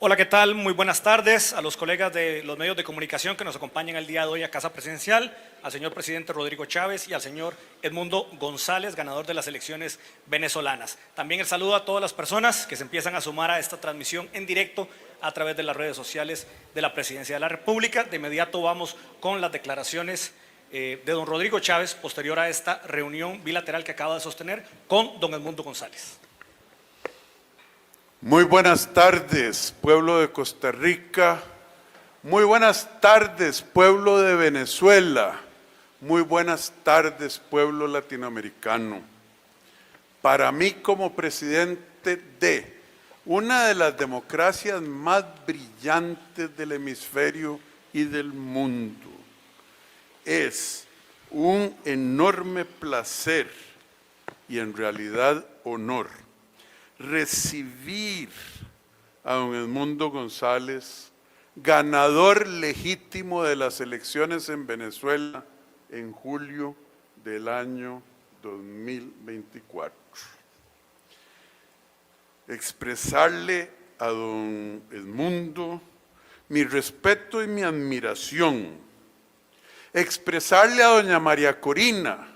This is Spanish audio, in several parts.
Hola, ¿qué tal? Muy buenas tardes a los colegas de los medios de comunicación que nos acompañan el día de hoy a Casa Presidencial, al señor presidente Rodrigo Chávez y al señor Edmundo González, ganador de las elecciones venezolanas. También el saludo a todas las personas que se empiezan a sumar a esta transmisión en directo a través de las redes sociales de la Presidencia de la República. De inmediato vamos con las declaraciones de don Rodrigo Chávez posterior a esta reunión bilateral que acaba de sostener con don Edmundo González. Muy buenas tardes, pueblo de Costa Rica. Muy buenas tardes, pueblo de Venezuela. Muy buenas tardes, pueblo latinoamericano. Para mí, como presidente de una de las democracias más brillantes del hemisferio y del mundo, es un enorme placer y en realidad honor recibir a don Edmundo González, ganador legítimo de las elecciones en Venezuela en julio del año 2024. Expresarle a don Edmundo mi respeto y mi admiración. Expresarle a doña María Corina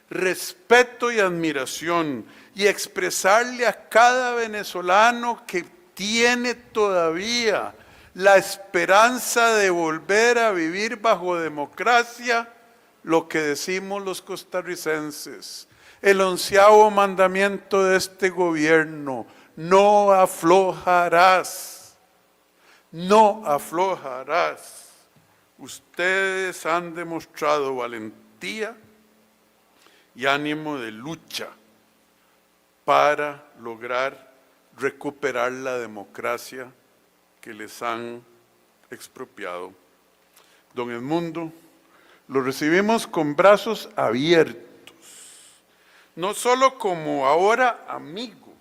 respeto y admiración, y expresarle a cada venezolano que tiene todavía la esperanza de volver a vivir bajo democracia, lo que decimos los costarricenses, el 11º mandamiento de este gobierno: no aflojarás, no aflojarás. Ustedes han demostrado valentía y ánimo de lucha para lograr recuperar la democracia que les han expropiado. Don Edmundo, lo recibimos con brazos abiertos, no solo como ahora amigo,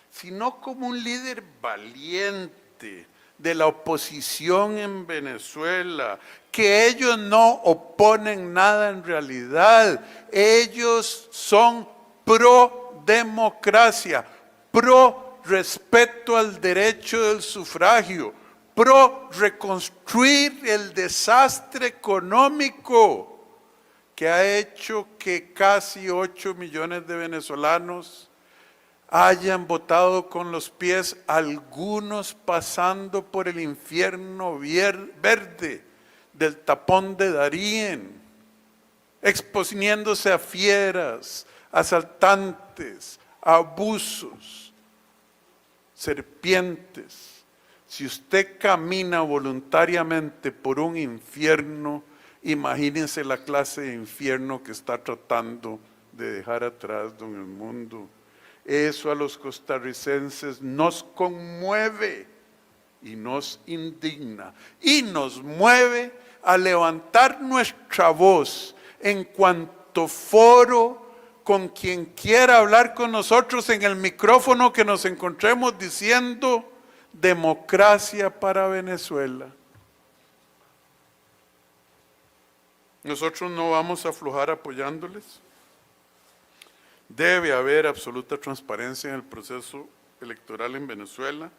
sino como un líder valiente de la oposición en Venezuela, que ellos no oponen nada en realidad, ellos son pro democracia, pro respeto al derecho del sufragio, pro reconstruir el desastre económico que ha hecho que casi 8 millones de venezolanos hayan votado con los pies, algunos pasando por el infierno verde del tapón de Darién, exponiéndose a fieras, asaltantes, abusos, serpientes. Si usted camina voluntariamente por un infierno, imagínense la clase de infierno que está tratando de dejar atrás don Edmundo. Eso a los costarricenses nos conmueve y nos indigna y nos mueve a levantar nuestra voz en cuanto foro con quien quiera hablar con nosotros en el micrófono que nos encontremos diciendo democracia para Venezuela. Nosotros no vamos a aflojar apoyándoles. Debe haber absoluta transparencia en el proceso electoral en Venezuela.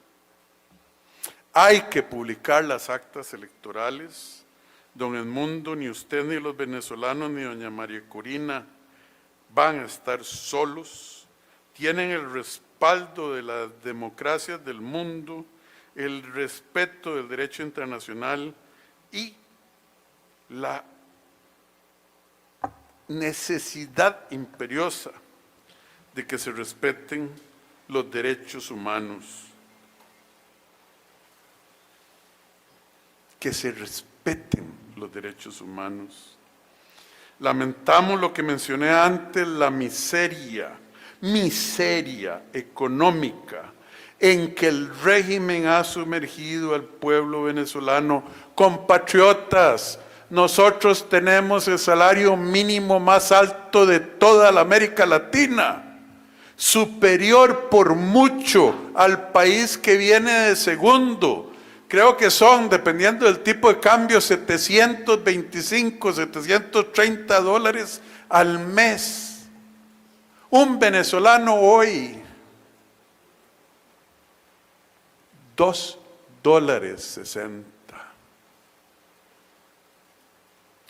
Hay que publicar las actas electorales. Don Edmundo, ni usted, ni los venezolanos, ni doña María Corina van a estar solos. Tienen el respaldo de las democracias del mundo, el respeto del derecho internacional y la necesidad imperiosa de que se respeten los derechos humanos. Que se respeten los derechos humanos. Lamentamos lo que mencioné antes, la miseria económica en que el régimen ha sumergido al pueblo venezolano. Compatriotas, nosotros tenemos el salario mínimo más alto de toda la América Latina, superior por mucho al país que viene de segundo. Creo que son, dependiendo del tipo de cambio, 725, 730 dólares al mes. Un venezolano hoy, 2 $60.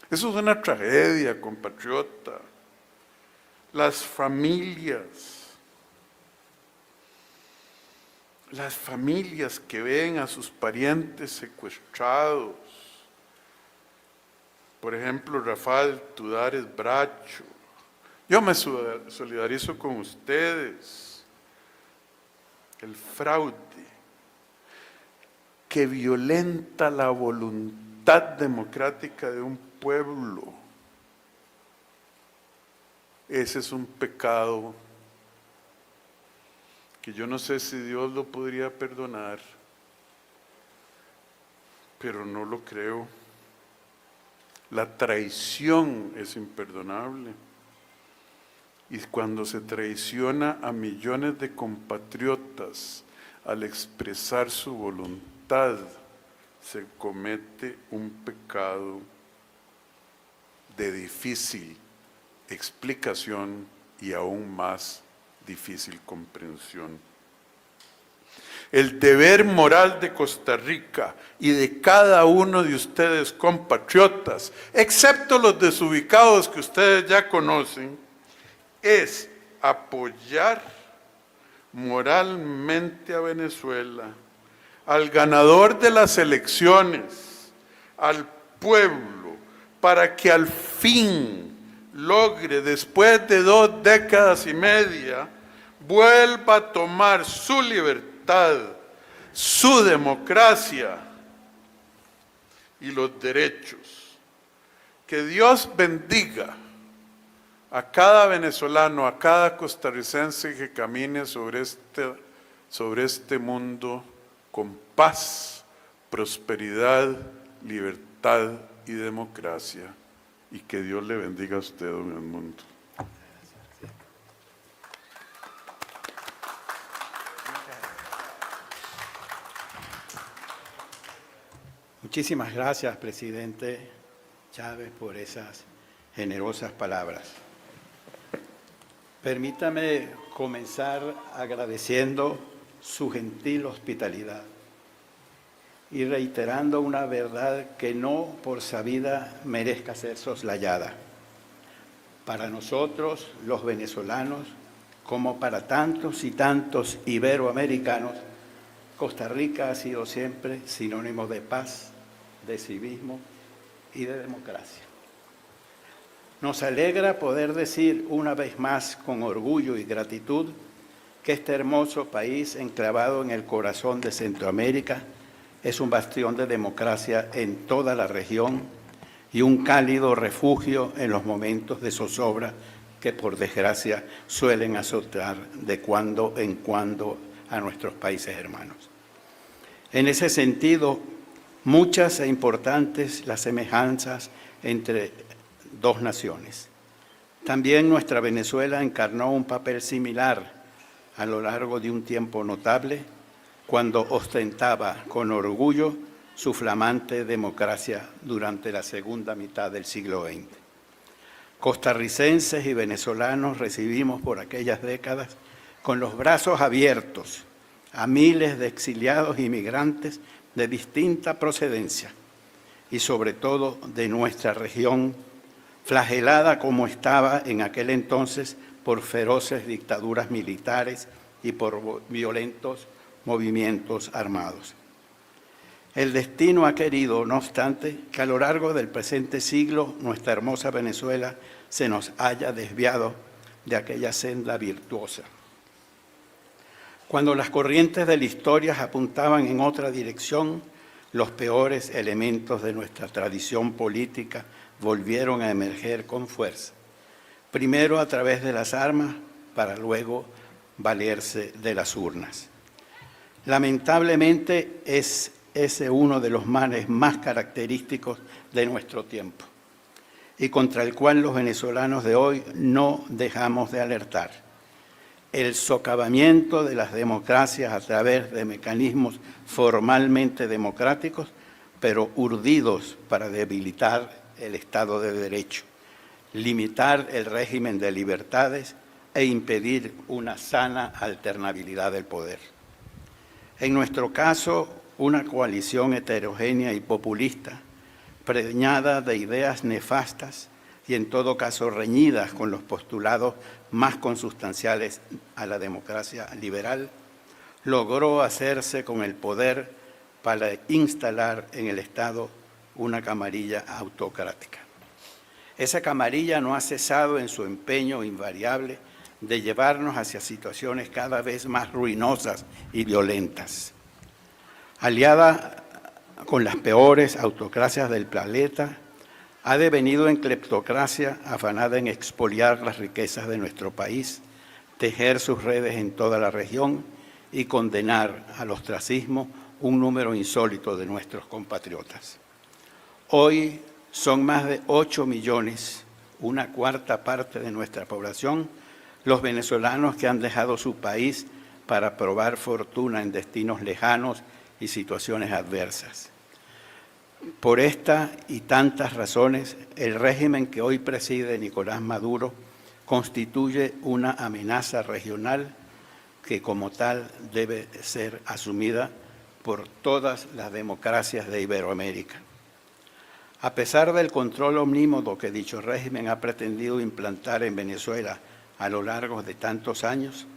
Eso es una tragedia, compatriota. Las familias que ven a sus parientes secuestrados, por ejemplo, Rafael Tudares Bracho, yo me solidarizo con ustedes. El fraude que violenta la voluntad democrática de un pueblo, ese es un pecado que yo no sé si Dios lo podría perdonar, pero no lo creo. La traición es imperdonable. Y cuando se traiciona a millones de compatriotas al expresar su voluntad, se comete un pecado de difícil explicación y aún más difícil comprensión. El deber moral de Costa Rica y de cada uno de ustedes, compatriotas, excepto los desubicados que ustedes ya conocen, es apoyar moralmente a Venezuela, al ganador de las elecciones, al pueblo, para que al fin logre, después de 2 décadas y media, vuelva a tomar su libertad, su democracia y los derechos. Que Dios bendiga a cada venezolano, a cada costarricense que camine sobre este mundo con paz, prosperidad, libertad y democracia. Y que Dios le bendiga a usted, don Edmundo. Muchísimas gracias, presidente Chávez, por esas generosas palabras. Permítame comenzar agradeciendo su gentil hospitalidad y reiterando una verdad que no por sabida merezca ser soslayada. Para nosotros, los venezolanos, como para tantos y tantos iberoamericanos, Costa Rica ha sido siempre sinónimo de paz, de civismo y de democracia. Nos alegra poder decir una vez más con orgullo y gratitud que este hermoso país enclavado en el corazón de Centroamérica es un bastión de democracia en toda la región y un cálido refugio en los momentos de zozobra que por desgracia suelen azotar de cuando en cuando a nuestros países hermanos. En ese sentido, muchas e importantes las semejanzas entre dos naciones. También nuestra Venezuela encarnó un papel similar a lo largo de un tiempo notable cuando ostentaba con orgullo su flamante democracia durante la segunda mitad del siglo XX. Costarricenses y venezolanos recibimos por aquellas décadas con los brazos abiertos a miles de exiliados inmigrantes de distinta procedencia y sobre todo de nuestra región, flagelada como estaba en aquel entonces por feroces dictaduras militares y por violentos movimientos armados. El destino ha querido, no obstante, que a lo largo del presente siglo nuestra hermosa Venezuela se nos haya desviado de aquella senda virtuosa. Cuando las corrientes de la historia apuntaban en otra dirección, los peores elementos de nuestra tradición política volvieron a emerger con fuerza, primero a través de las armas, para luego valerse de las urnas. Lamentablemente es ese uno de los males más característicos de nuestro tiempo y contra el cual los venezolanos de hoy no dejamos de alertar. El socavamiento de las democracias a través de mecanismos formalmente democráticos, pero urdidos para debilitar el Estado de Derecho, limitar el régimen de libertades e impedir una sana alternabilidad del poder. En nuestro caso, una coalición heterogénea y populista, preñada de ideas nefastas y en todo caso reñidas con los postulados más consustanciales a la democracia liberal, logró hacerse con el poder para instalar en el Estado una camarilla autocrática. Esa camarilla no ha cesado en su empeño invariable de llevarnos hacia situaciones cada vez más ruinosas y violentas. Aliada con las peores autocracias del planeta, ha devenido en cleptocracia afanada en expoliar las riquezas de nuestro país, tejer sus redes en toda la región y condenar al ostracismo un número insólito de nuestros compatriotas. Hoy son más de 8 millones, una cuarta parte de nuestra población, los venezolanos que han dejado su país para probar fortuna en destinos lejanos y situaciones adversas. Por esta y tantas razones, el régimen que hoy preside Nicolás Maduro constituye una amenaza regional que como tal debe ser asumida por todas las democracias de Iberoamérica. A pesar del control omnímodo que dicho régimen ha pretendido implantar en Venezuela a lo largo de tantos años,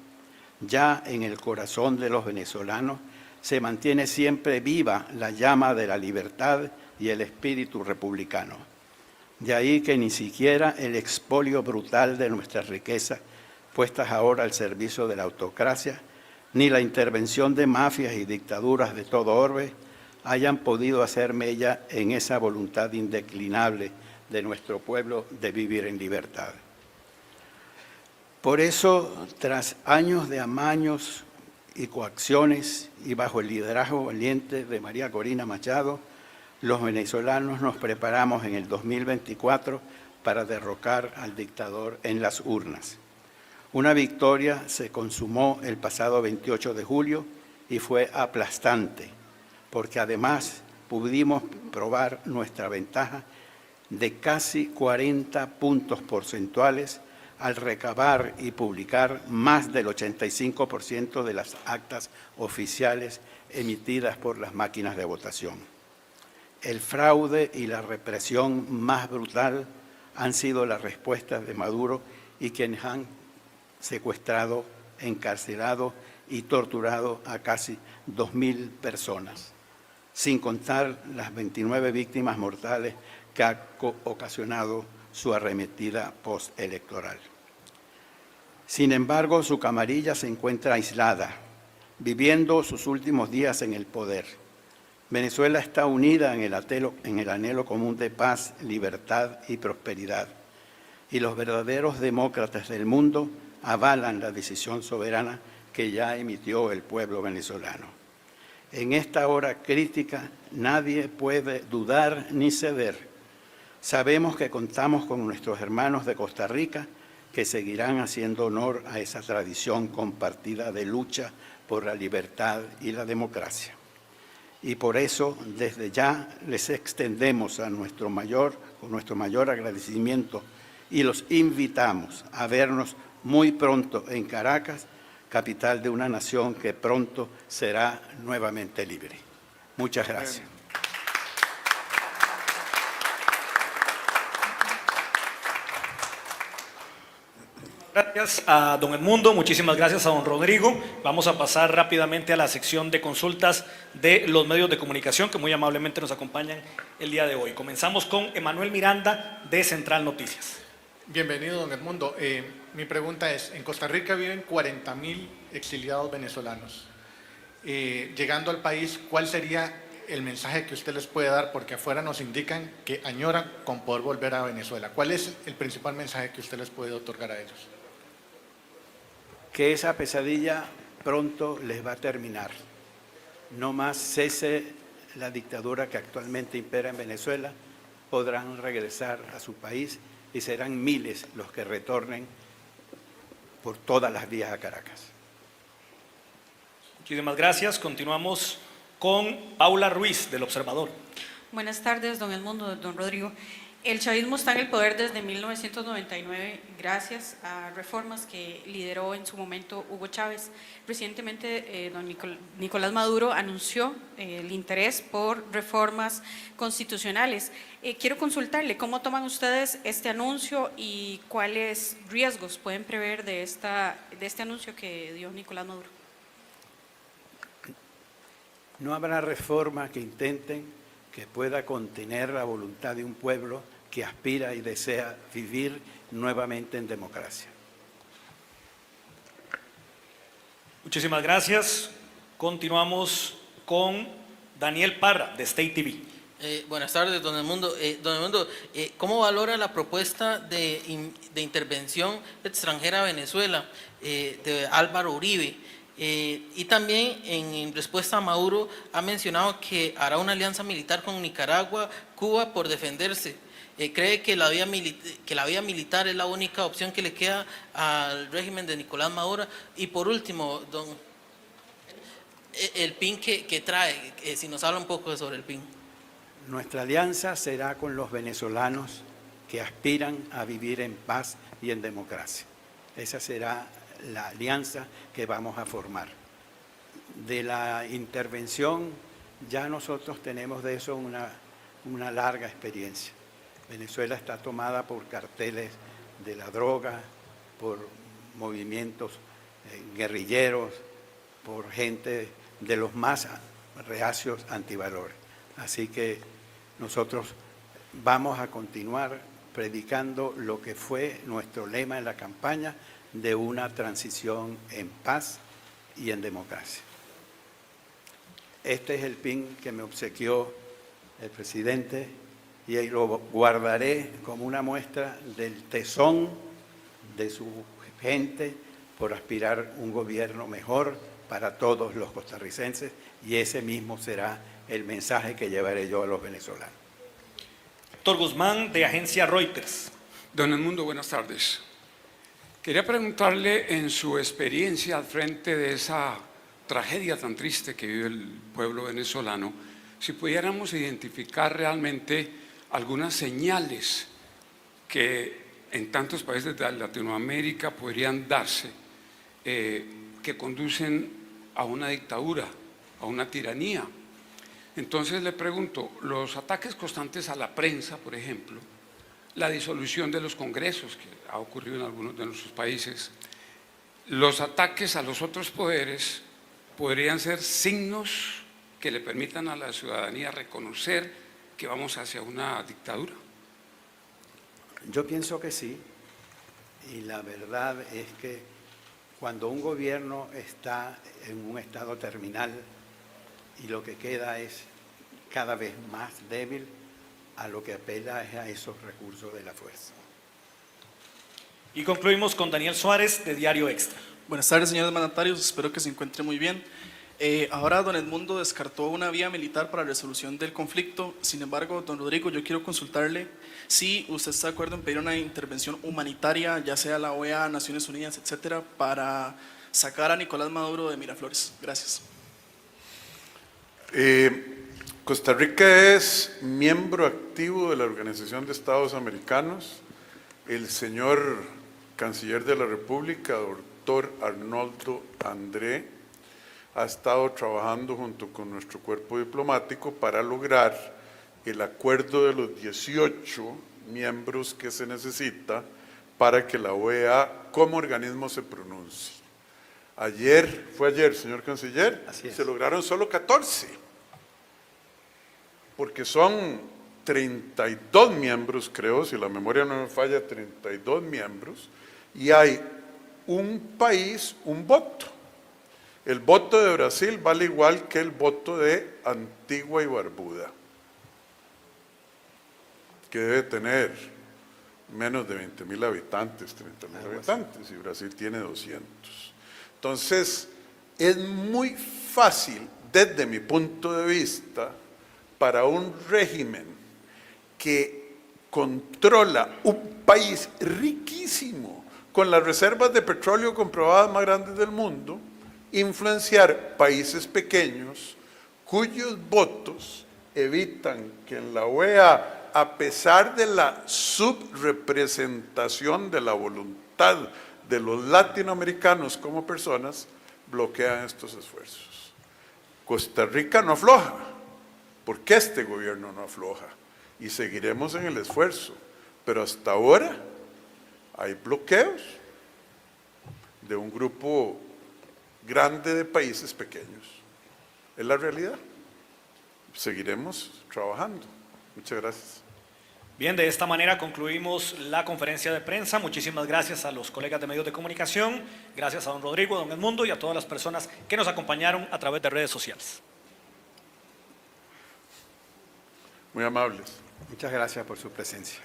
ya en el corazón de los venezolanos se mantiene siempre viva la llama de la libertad y el espíritu republicano. De ahí que ni siquiera el expolio brutal de nuestras riquezas, puestas ahora al servicio de la autocracia, ni la intervención de mafias y dictaduras de todo orbe, hayan podido hacer mella en esa voluntad indeclinable de nuestro pueblo de vivir en libertad. Por eso, tras años de amaños y coacciones y bajo el liderazgo valiente de María Corina Machado, los venezolanos nos preparamos en el 2024 para derrocar al dictador en las urnas. Una victoria se consumó el pasado 28 de julio y fue aplastante, porque además pudimos probar nuestra ventaja de casi 40 puntos porcentuales al recabar y publicar más del 85% de las actas oficiales emitidas por las máquinas de votación. El fraude y la represión más brutal han sido las respuestas de Maduro y quienes han secuestrado, encarcelado y torturado a casi 2.000 personas, sin contar las 29 víctimas mortales que ha ocasionado su arremetida postelectoral. Sin embargo, su camarilla se encuentra aislada, viviendo sus últimos días en el poder. Venezuela está unida en el anhelo común de paz, libertad y prosperidad, y los verdaderos demócratas del mundo avalan la decisión soberana que ya emitió el pueblo venezolano. En esta hora crítica nadie puede dudar ni ceder. Sabemos que contamos con nuestros hermanos de Costa Rica que seguirán haciendo honor a esa tradición compartida de lucha por la libertad y la democracia. Y por eso, desde ya, les extendemos con nuestro mayor agradecimiento y los invitamos a vernos muy pronto en Caracas, capital de una nación que pronto será nuevamente libre. Muchas gracias. Gracias a don Edmundo, muchísimas gracias a don Rodrigo. Vamos a pasar rápidamente a la sección de consultas de los medios de comunicación que muy amablemente nos acompañan el día de hoy. Comenzamos con Emanuel Miranda de Central Noticias. Bienvenido, don Edmundo. Mi pregunta es, en Costa Rica viven 40.000 exiliados venezolanos. Llegando al país, ¿cuál sería el mensaje que usted les puede dar? Porque afuera nos indican que añoran con poder volver a Venezuela. ¿Cuál es el principal mensaje que usted les puede otorgar a ellos? Que esa pesadilla pronto les va a terminar. No más cese la dictadura que actualmente impera en Venezuela, podrán regresar a su país y serán miles los que retornen por todas las vías a Caracas. Muchísimas gracias. Continuamos con Paula Ruiz, del Observador. Buenas tardes, don Edmundo, don Rodrigo. El chavismo está en el poder desde 1999 gracias a reformas que lideró en su momento Hugo Chávez. Recientemente, don Nicolás Maduro anunció el interés por reformas constitucionales. Quiero consultarle cómo toman ustedes este anuncio y cuáles riesgos pueden prever de este anuncio que dio Nicolás Maduro. No habrá reforma que intenten que pueda contener la voluntad de un pueblo que aspira y desea vivir nuevamente en democracia. Muchísimas gracias. Continuamos con Daniel Parra, de State TV. Buenas tardes, don Edmundo. Don Edmundo, ¿cómo valora la propuesta de intervención extranjera a Venezuela de Álvaro Uribe? Y también en respuesta a Maduro ha mencionado que hará una alianza militar con Nicaragua, Cuba por defenderse. ¿Cree que la vía militar es la única opción que le queda al régimen de Nicolás Maduro? Y por último, el PIN que trae, si nos habla un poco sobre el PIN. Nuestra alianza será con los venezolanos que aspiran a vivir en paz y en democracia. Esa será la alianza que vamos a formar. De la intervención, ya nosotros tenemos de eso una larga experiencia. Venezuela está tomada por carteles de la droga, por movimientos guerrilleros, por gente de los más reacios antivalores. Así que nosotros vamos a continuar predicando lo que fue nuestro lema en la campaña de una transición en paz y en democracia. Este es el PIN que me obsequió el presidente y ahí lo guardaré como una muestra del tesón de su gente por aspirar a un gobierno mejor para todos los costarricenses, y ese mismo será el mensaje que llevaré yo a los venezolanos. Héctor Guzmán, de Agencia Reuters. Don Edmundo, buenas tardes. Quería preguntarle, en su experiencia al frente de esa tragedia tan triste que vive el pueblo venezolano, si pudiéramos identificar realmente algunas señales que en tantos países de Latinoamérica podrían darse, que conducen a una dictadura, a una tiranía. Entonces le pregunto, los ataques constantes a la prensa, por ejemplo, la disolución de los congresos, que ha ocurrido en algunos de nuestros países, los ataques a los otros poderes, podrían ser signos que le permitan a la ciudadanía reconocer que vamos hacia una dictadura. Yo pienso que sí, y la verdad es que cuando un gobierno está en un estado terminal y lo que queda es cada vez más débil, a lo que apela es a esos recursos de la fuerza. Y concluimos con Daniel Suárez, de Diario Extra. Buenas tardes, señores mandatarios, espero que se encuentre muy bien. Ahora don Edmundo descartó una vía militar para la resolución del conflicto. Sin embargo, don Rodrigo, yo quiero consultarle si usted está de acuerdo en pedir una intervención humanitaria, ya sea la OEA, Naciones Unidas, etcétera, para sacar a Nicolás Maduro de Miraflores. Gracias. Costa Rica es miembro activo de la Organización de Estados Americanos. El señor Canciller de la República, doctor Arnoldo André, ha estado trabajando junto con nuestro cuerpo diplomático para lograr el acuerdo de los 18 miembros que se necesita para que la OEA como organismo se pronuncie. Fue ayer, señor Canciller, se lograron solo 14, porque son 32 miembros, creo, si la memoria no me falla, 32 miembros, y hay un país, un voto. El voto de Brasil vale igual que el voto de Antigua y Barbuda, que debe tener menos de 20,000 habitantes, 30,000 habitantes, y Brasil tiene 200. Entonces, es muy fácil, desde mi punto de vista, para un régimen que controla un país riquísimo, con las reservas de petróleo comprobadas más grandes del mundo, influenciar países pequeños cuyos votos evitan que en la OEA, a pesar de la subrepresentación de la voluntad de los latinoamericanos como personas, bloquean estos esfuerzos. Costa Rica no afloja, porque este gobierno no afloja, y seguiremos en el esfuerzo, pero hasta ahora hay bloqueos de un grupo grande de países pequeños. Es la realidad. Seguiremos trabajando. Muchas gracias. Bien, de esta manera concluimos la conferencia de prensa. Muchísimas gracias a los colegas de medios de comunicación, gracias a don Rodrigo, a don Edmundo y a todas las personas que nos acompañaron a través de redes sociales. Muy amables. Muchas gracias por su presencia.